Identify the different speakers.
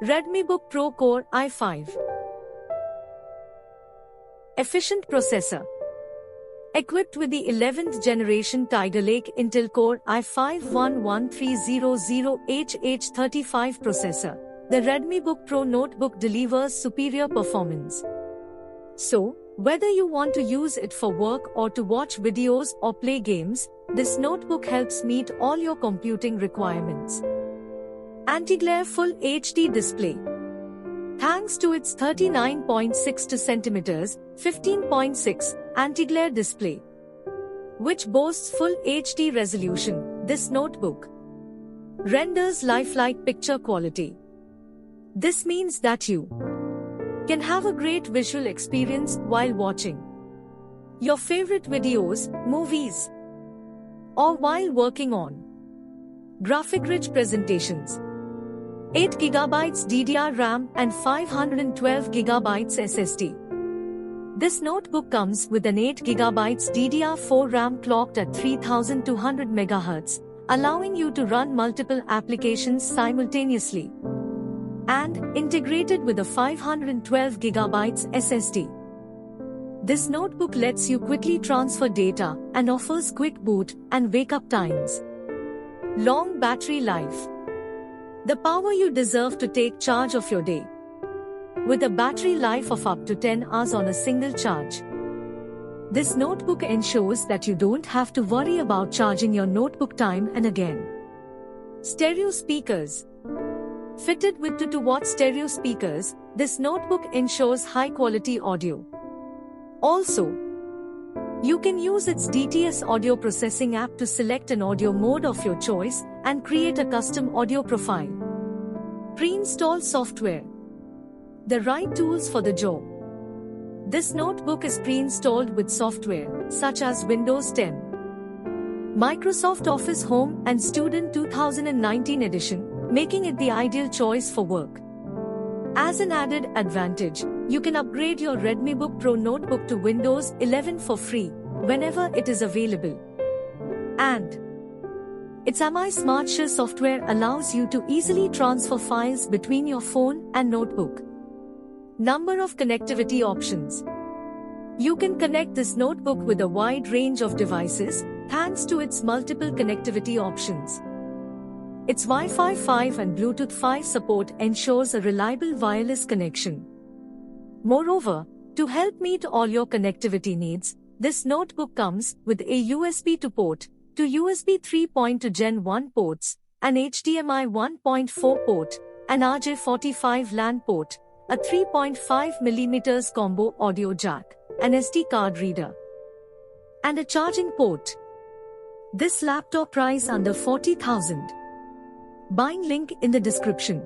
Speaker 1: RedmiBook Pro Core i5. Efficient processor. Equipped with the 11th Generation TigerLake Intel Core i5-11300HH35 processor, the RedmiBook Pro Notebook delivers superior performance. So, whether you want to use it for work or to watch videos or play games, this notebook helps meet all your computing requirements. Anti-glare Full HD display. Thanks to its 39.62 cm, 15.6 anti-glare display, which boasts full HD resolution, this notebook renders lifelike picture quality. This means that you can have a great visual experience while watching your favorite videos, movies, or while working on graphic-rich presentations. 8 GB DDR RAM and 512 GB SSD. This notebook comes with an 8 GB DDR4 RAM clocked at 3200 MHz, allowing you to run multiple applications simultaneously, and integrated with a 512 GB SSD. This notebook lets you quickly transfer data and offers quick boot and wake-up times. Long battery life. The power you deserve to take charge of your day, with a battery life of up to 10 hours on a single charge. This notebook ensures that you don't have to worry about charging your notebook time and again. Stereo speakers. Fitted with 2-watt stereo speakers, this notebook ensures high-quality audio. Also, you can use its DTS audio processing app to select an audio mode of your choice and create a custom audio profile. Pre-installed software. The right tools for the job. This notebook is pre-installed with software such as Windows 10, Microsoft Office Home and Student 2019 edition, making it the ideal choice for work. As an added advantage, you can upgrade your RedmiBook Pro Notebook to Windows 11 for free whenever it is available. And its MI Smart Shell software allows you to easily transfer files between your phone and notebook. Number of connectivity options. You can connect this notebook with a wide range of devices thanks to its multiple connectivity options. Its Wi-Fi 5 and Bluetooth 5 support ensures a reliable wireless connection. Moreover, to help meet all your connectivity needs, this notebook comes with a USB 2 port, two USB 3.2 Gen 1 ports, an HDMI 1.4 port, an RJ45 LAN port, a 3.5mm combo audio jack, an SD card reader, and a charging port. This laptop price under 40,000. Buying link in the description.